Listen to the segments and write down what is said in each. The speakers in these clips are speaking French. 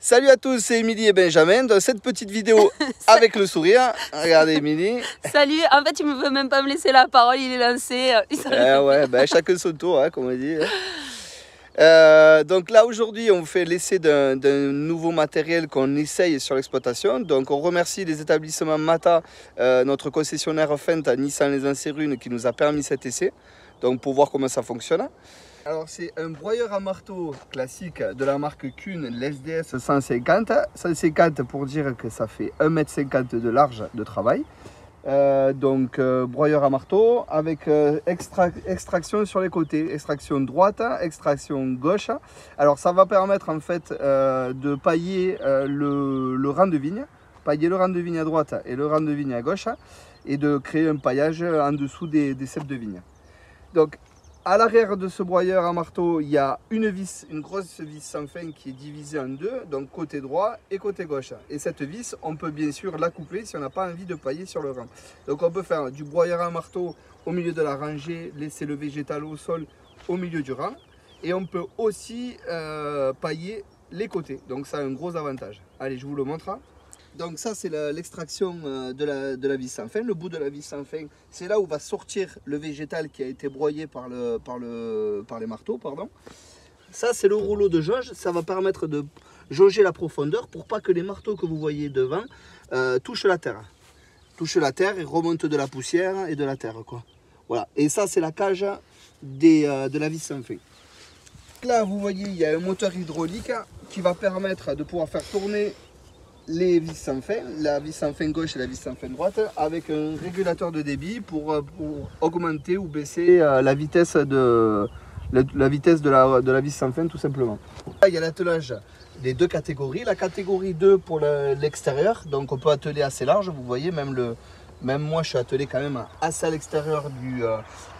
Salut à tous, c'est Émilie et Benjamin dans cette petite vidéo avec le sourire. Regardez Émilie. Salut, en fait il ne veut même pas me laisser la parole, il est lancé. Ouais, ben, chacun son tour, hein, comme on dit. Donc là aujourd'hui on fait l'essai d'un nouveau matériel qu'on essaye sur l'exploitation. Donc on remercie les établissements Mata, notre concessionnaire Fendt à Nissan-les-Ancirunes qui nous a permis cet essai. Donc pour voir comment ça fonctionne. Alors c'est un broyeur à marteau classique de la marque Kuhn, l'SDS 150. 150 pour dire que ça fait 1,50 m de large de travail. Broyeur à marteau avec extraction sur les côtés, extraction droite, extraction gauche. Alors ça va permettre en fait de pailler le rang de vigne, pailler le rang de vigne à droite et le rang de vigne à gauche et de créer un paillage en dessous des ceps de vigne. Donc à l'arrière de ce broyeur à marteau, il y a une vis, une grosse vis sans fin qui est divisée en deux, donc côté droit et côté gauche. Et cette vis, on peut bien sûr la couper si on n'a pas envie de pailler sur le rang. Donc on peut faire du broyeur à marteau au milieu de la rangée, laisser le végétal au sol au milieu du rang. Et on peut aussi pailler les côtés, donc ça a un gros avantage. Allez, je vous le montre. Donc ça c'est l'extraction de la vis sans fin. Le bout de la vis sans fin, c'est là où va sortir le végétal qui a été broyé par les marteaux. Pardon. Ça c'est le rouleau de jauge, ça va permettre de jauger la profondeur pour pas que les marteaux que vous voyez devant touchent la terre. Touchent la terre et remontent de la poussière et de la terre, quoi. Voilà. Et ça c'est la cage de la vis sans fin. Là vous voyez il y a un moteur hydraulique qui va permettre de pouvoir faire tourner les vis sans fin, la vis sans fin gauche et la vis sans fin droite, avec un régulateur de débit pour augmenter ou baisser la vitesse de la vis sans fin tout simplement. Là, il y a l'attelage des deux catégories. La catégorie 2 pour l'extérieur, donc on peut atteler assez large, vous voyez, même moi je suis attelé quand même assez à l'extérieur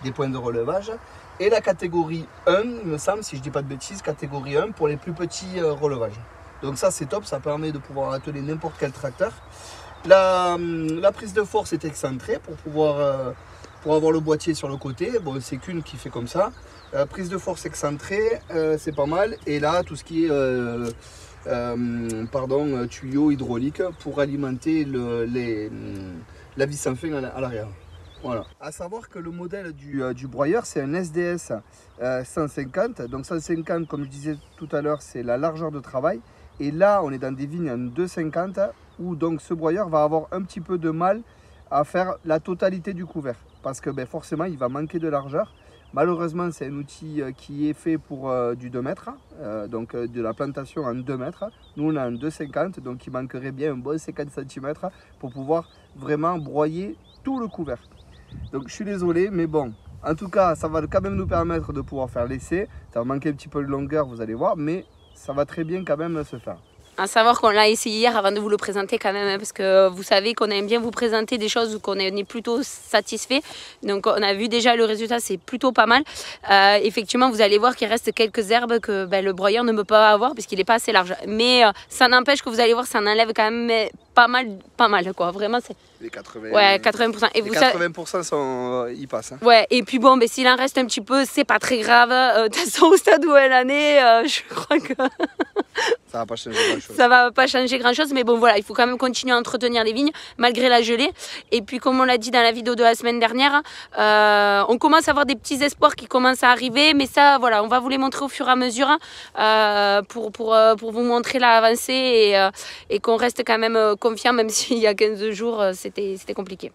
des points de relevage. Et la catégorie 1, il me semble, si je ne dis pas de bêtises, catégorie 1 pour les plus petits relevages. Donc ça c'est top, ça permet de pouvoir atteler n'importe quel tracteur. La prise de force est excentrée pour avoir le boîtier sur le côté. Bon, c'est qu'une qui fait comme ça. Prise de force excentrée, c'est pas mal. Et là tout ce qui est tuyau hydraulique pour alimenter la vis sans fin à l'arrière. Voilà. À savoir que le modèle du broyeur c'est un SDS 150. Donc 150 comme je disais tout à l'heure c'est la largeur de travail. Et là, on est dans des vignes en 2,50 où donc ce broyeur va avoir un petit peu de mal à faire la totalité du couvert. Parce que ben, forcément, il va manquer de largeur. Malheureusement, c'est un outil qui est fait pour du 2 mètres, donc de la plantation en 2 mètres. Nous, on a un 2,50, donc il manquerait bien un bon 50 cm pour pouvoir vraiment broyer tout le couvert. Donc je suis désolé, mais bon. En tout cas, ça va quand même nous permettre de pouvoir faire l'essai. Ça va manquer un petit peu de longueur, vous allez voir, mais ça va très bien quand même se faire. À savoir qu'on l'a essayé hier avant de vous le présenter quand même, hein, parce que vous savez qu'on aime bien vous présenter des choses où on est plutôt satisfait. Donc on a vu déjà le résultat, c'est plutôt pas mal. Effectivement, vous allez voir qu'il reste quelques herbes que le broyeur ne peut pas avoir puisqu'il n'est pas assez large. Mais ça n'empêche que vous allez voir, ça en enlève quand même pas mal quoi. Vraiment, c'est... Les 80%. Ouais, 80%. Et les 80% ils passent. Hein. Ouais, et puis bon, s'il en reste un petit peu, c'est pas très grave. De toute façon, au stade où elle en est, je crois que... Ça va pas changer grand-chose. Ça va pas changer grand-chose, mais bon voilà, il faut quand même continuer à entretenir les vignes malgré la gelée. Et puis comme on l'a dit dans la vidéo de la semaine dernière, on commence à avoir des petits espoirs qui commencent à arriver, mais ça voilà, on va vous les montrer au fur et à mesure pour vous montrer l'avancée et qu'on reste quand même confiant, même s'il y a 15 jours c'était compliqué.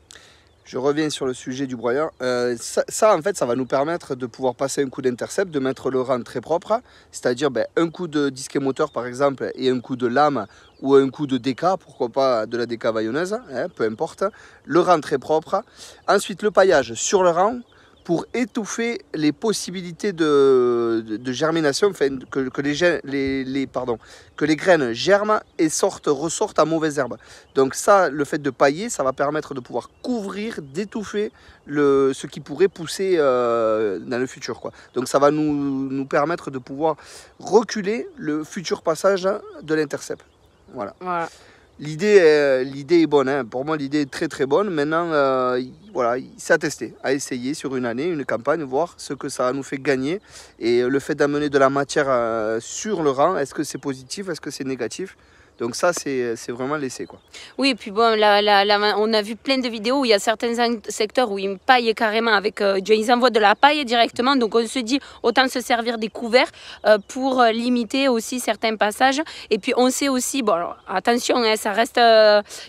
Je reviens sur le sujet du broyeur. Ça, en fait, ça va nous permettre de pouvoir passer un coup d'intercept, de mettre le rang très propre, c'est-à-dire un coup de disque moteur par exemple et un coup de lame ou un coup de DK, pourquoi pas de la DK vaillonneuse, hein, peu importe. Le rang très propre. Ensuite, le paillage sur le rang pour étouffer les possibilités de germination, enfin, que les graines germent et ressortent à mauvaises herbes. Donc ça, le fait de pailler, ça va permettre de pouvoir couvrir, d'étouffer ce qui pourrait pousser dans le futur, quoi. Donc ça va nous permettre de pouvoir reculer le futur passage de l'intercept. Voilà. l'idée est bonne, hein. Pour moi l'idée est très très bonne. Maintenant, voilà, c'est à tester, à essayer sur une année, une campagne, voir ce que ça nous fait gagner. Et le fait d'amener de la matière sur le rang, est-ce que c'est positif, est-ce que c'est négatif? Donc ça, c'est vraiment l'essai, quoi. Oui, et puis bon, on a vu plein de vidéos où il y a certains secteurs où ils paillent carrément avec... ils envoient de la paille directement. Donc on se dit, autant se servir des couverts pour limiter aussi certains passages. Et puis on sait aussi, bon alors, attention, hein, ça reste...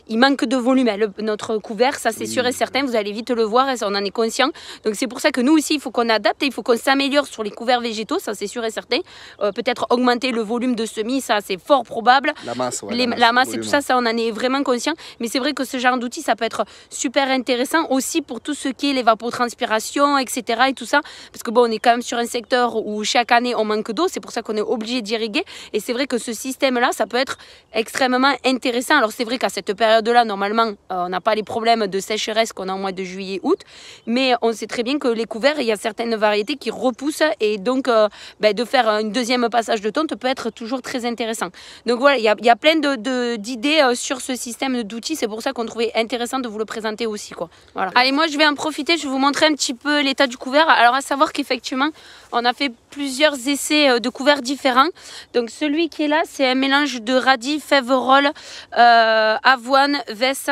il manque de volume, hein, notre couvert, ça c'est sûr et certain. Vous allez vite le voir, on en est conscient. Donc c'est pour ça que nous aussi, il faut qu'on adapte et il faut qu'on s'améliore sur les couverts végétaux, ça c'est sûr et certain. Peut-être augmenter le volume de semis, ça c'est fort probable. La masse. Ouais, la masse et tout ça, on en est vraiment conscient. Mais c'est vrai que ce genre d'outil, ça peut être super intéressant aussi pour tout ce qui est l'évapotranspiration, etc. et tout ça. Parce que bon, on est quand même sur un secteur où chaque année, on manque d'eau. C'est pour ça qu'on est obligé d'irriguer. Et c'est vrai que ce système-là, ça peut être extrêmement intéressant. Alors c'est vrai qu'à cette période-là, normalement, on n'a pas les problèmes de sécheresse qu'on a au mois de juillet, août. Mais on sait très bien que les couverts, il y a certaines variétés qui repoussent. Et donc, de faire un deuxième passage de tonte peut être toujours très intéressant. Donc voilà, il y a plein d'idées sur ce système d'outils. C'est pour ça qu'on trouvait intéressant de vous le présenter aussi, quoi. Voilà. Allez, moi je vais en profiter, je vais vous montrer un petit peu l'état du couvert. Alors à savoir qu'effectivement on a fait plusieurs essais de couverts différents. Donc celui qui est là, c'est un mélange de radis, fèves-rolles, avoine, vesse.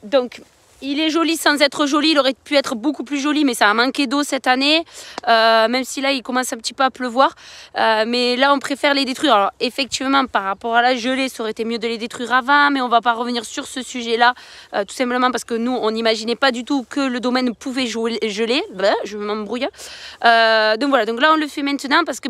Donc il est joli sans être joli, il aurait pu être beaucoup plus joli, mais ça a manqué d'eau cette année, même si là il commence un petit peu à pleuvoir, mais là on préfère les détruire. Alors effectivement par rapport à la gelée, ça aurait été mieux de les détruire avant, mais on va pas revenir sur ce sujet là, tout simplement parce que nous on n'imaginait pas du tout que le domaine pouvait geler, je m'embrouille. Donc voilà, donc là on le fait maintenant parce que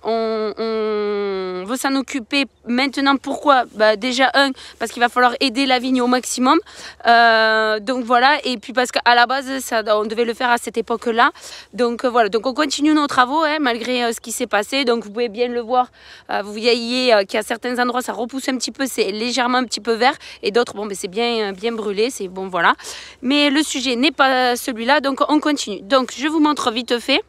on veut s'en occuper maintenant. Pourquoi? Déjà parce qu'il va falloir aider la vigne au maximum. Donc voilà, et puis parce qu'à la base on devait le faire à cette époque là, donc voilà, donc on continue nos travaux, hein, malgré ce qui s'est passé. Donc vous pouvez bien le voir, vous voyez qu'à certains endroits ça repousse un petit peu, c'est légèrement un petit peu vert, et d'autres bon c'est bien brûlé, c'est bon, voilà, mais le sujet n'est pas celui-là, donc on continue. Donc je vous montre vite fait.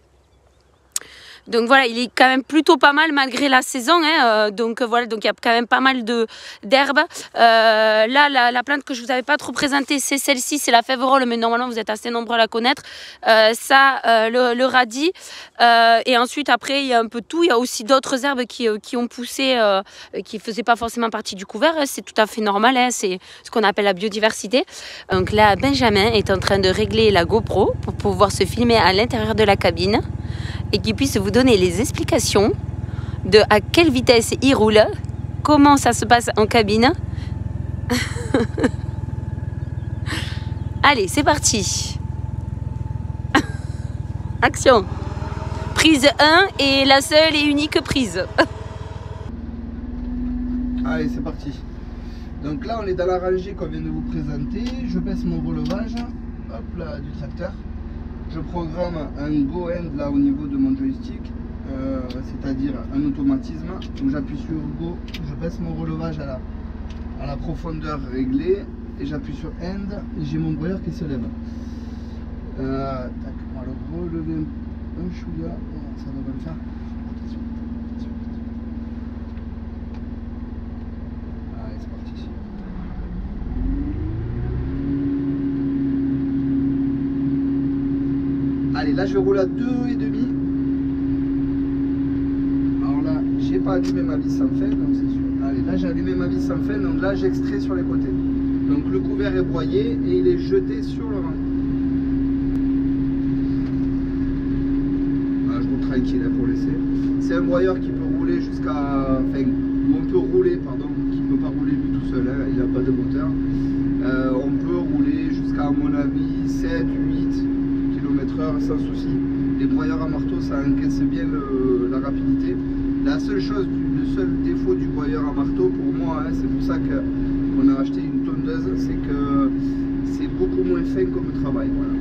Donc voilà, il est quand même plutôt pas mal malgré la saison, hein. Donc voilà, donc il y a quand même pas mal d'herbes. Là, la plante que je vous avais pas trop présentée, c'est celle-ci, c'est la fève-rolle, mais normalement vous êtes assez nombreux à la connaître. Le radis. Et ensuite après, il y a un peu tout. Il y a aussi d'autres herbes qui ont poussé, qui faisaient pas forcément partie du couvert. C'est tout à fait normal, hein. C'est ce qu'on appelle la biodiversité. Donc là, Benjamin est en train de régler la GoPro pour pouvoir se filmer à l'intérieur de la cabine, et qui puisse vous donner les explications de à quelle vitesse il roule, comment ça se passe en cabine. Allez, c'est parti. Action. Prise 1 et la seule et unique prise. Allez, c'est parti. Donc là, on est dans la rangée qu'on vient de vous présenter. Je baisse mon relevage, hop là, du tracteur. Je programme un go end là au niveau de mon joystick, c'est-à-dire un automatisme. Donc j'appuie sur go, je baisse mon relevage à la profondeur réglée et j'appuie sur end et j'ai mon broyeur qui se lève. Tac, on va le relever un chouïa, ça devrait le faire. Attention, attention. Allez, c'est parti. Allez, là je vais rouler à 2,5. Alors là, j'ai pas allumé ma vis sans fin, donc c'est sûr. Allez, là j'ai allumé ma vis sans fin, donc là j'extrais sur les côtés. Donc le couvert est broyé et il est jeté sur le rang. Voilà, je roule tranquille hein, pour laisser. C'est un broyeur qui peut rouler jusqu'à... Enfin, on peut rouler, pardon, qui ne peut pas rouler lui tout seul, hein, il n'a pas de moteur. On peut rouler jusqu'à, à mon avis, 7, 8 km/h sans souci. Les broyeurs à marteau, ça encaisse bien la rapidité. La seule chose, le seul défaut du broyeur à marteau pour moi, hein, c'est pour ça qu'on a acheté une tondeuse, c'est que c'est beaucoup moins fin comme travail. Voilà.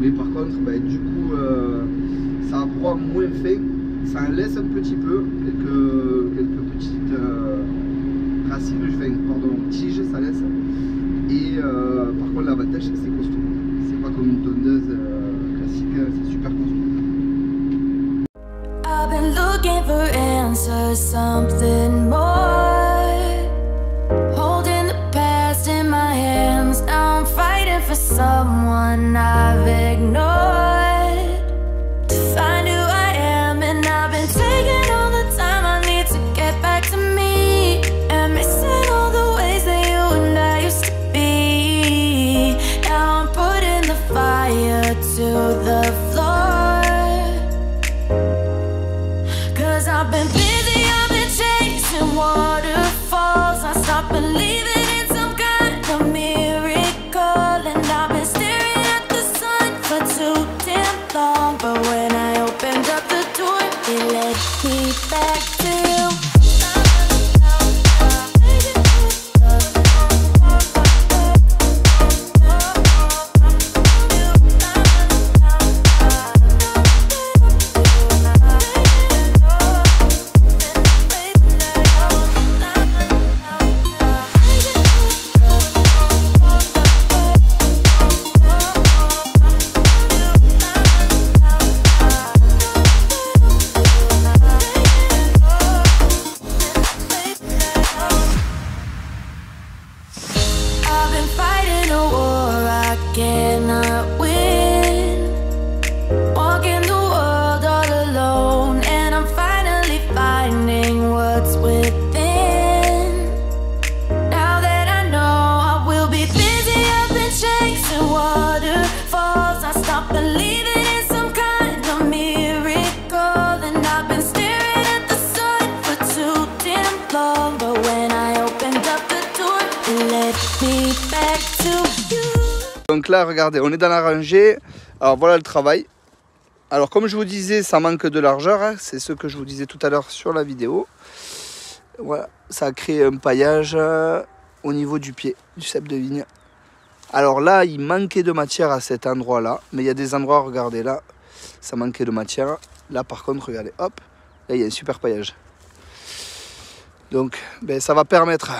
Mais par contre, du coup, ça broie moins fin, ça en laisse un petit peu, quelques petites racines, tiges, ça laisse. Et par contre, l'avantage, c'est que c'est costaud. C'est pas comme une tondeuse classique, c'est super costaud. I've been looking for answers, something more. believing in some kind of miracle, and I've been staring at the sun for too damn long. But when I opened up the door, it led me back to you. Cannot win, walking the world all alone, and I'm finally finding what's within. Now that I know I will be busy up and chasing waterfalls, I stop believing in some kind of miracle, and I've been staring at the sun for too damn long. But when I opened up the door, it led me back to you. Donc là, regardez, on est dans la rangée. Alors voilà le travail. Alors comme je vous disais, ça manque de largeur. Hein. C'est ce que je vous disais tout à l'heure sur la vidéo. Voilà, ça a créé un paillage au niveau du pied du cep de vigne. Alors là, il manquait de matière à cet endroit-là. Mais il y a des endroits, regardez là, ça manquait de matière. Là par contre, regardez, hop, là il y a un super paillage. Donc ben, ça va permettre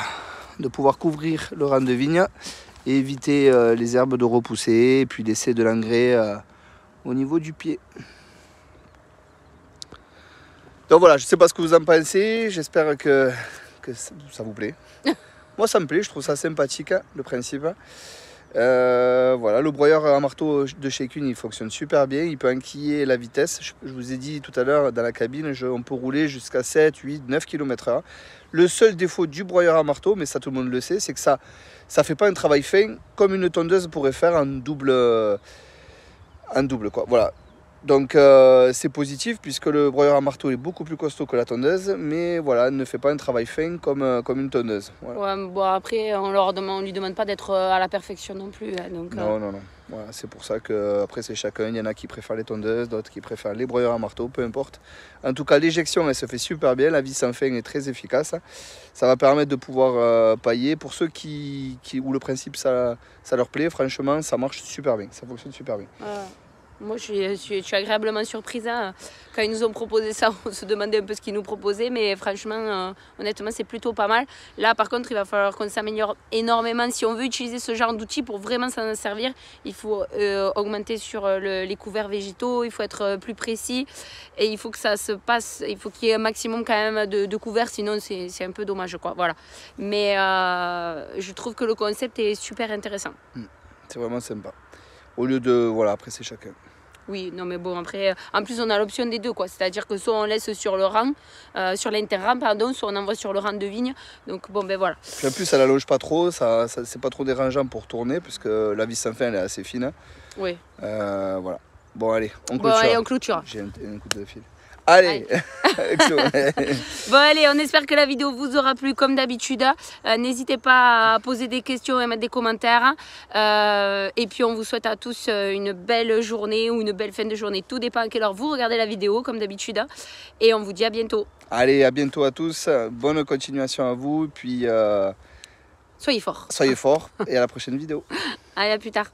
de pouvoir couvrir le rang de vigne et éviter les herbes de repousser et puis laisser de l'engrais au niveau du pied. Donc voilà, je ne sais pas ce que vous en pensez, j'espère que ça vous plaît. Moi ça me plaît, je trouve ça sympathique, hein, le principe. Voilà, le broyeur à marteau de chez Kuhn, il fonctionne super bien, il peut enquiller la vitesse. Je vous ai dit tout à l'heure, dans la cabine, on peut rouler jusqu'à 7, 8, 9 km/h. Le seul défaut du broyeur à marteau, mais ça tout le monde le sait, c'est que ça fait pas un travail fin comme une tondeuse pourrait faire en double quoi. Voilà. Donc c'est positif puisque le broyeur à marteau est beaucoup plus costaud que la tondeuse, mais voilà, ne fait pas un travail fin comme une tondeuse. Voilà. Ouais, bon, après, on lui demande pas d'être à la perfection non plus. Hein, donc, non. Voilà, c'est pour ça que après c'est chacun. Il y en a qui préfèrent les tondeuses, d'autres qui préfèrent les broyeurs à marteau, peu importe. En tout cas, l'éjection, elle se fait super bien. La vis sans fin est très efficace. Ça va permettre de pouvoir pailler. Pour ceux où le principe ça leur plaît, franchement, ça marche super bien. Ça fonctionne super bien. Moi, je suis agréablement surprise. Hein. Quand ils nous ont proposé ça, on se demandait un peu ce qu'ils nous proposaient. Mais franchement, honnêtement, c'est plutôt pas mal. Là, par contre, il va falloir qu'on s'améliore énormément. Si on veut utiliser ce genre d'outils pour vraiment s'en servir, il faut augmenter sur les couverts végétaux. Il faut être plus précis. Et il faut que ça se passe. Il faut qu'il y ait un maximum quand même de couverts. Sinon, c'est un peu dommage, quoi. Voilà. Mais je trouve que le concept est super intéressant. C'est vraiment sympa. Au lieu de... Voilà, après, c'est chacun. Oui, non mais bon, après, en plus on a l'option des deux, quoi. C'est-à-dire que soit on laisse sur le rang, sur l'interrang, pardon, soit on envoie sur le rang de vigne. Donc bon, ben voilà. Puis en plus, ça l'allonge pas trop, c'est pas trop dérangeant pour tourner, puisque la vis sans fin, elle est assez fine. Oui. Voilà. Bon, allez, on clôture. Bon, allez, on clôture. J'ai un coup de fil. Allez. Bon allez, on espère que la vidéo vous aura plu comme d'habitude. N'hésitez pas à poser des questions et à mettre des commentaires. Et puis on vous souhaite à tous une belle journée ou une belle fin de journée. Tout dépend à quelle heure vous regardez la vidéo comme d'habitude. Et on vous dit à bientôt. Allez, à bientôt à tous. Bonne continuation à vous. Puis soyez forts. Soyez forts et à la prochaine vidéo. Allez, à plus tard.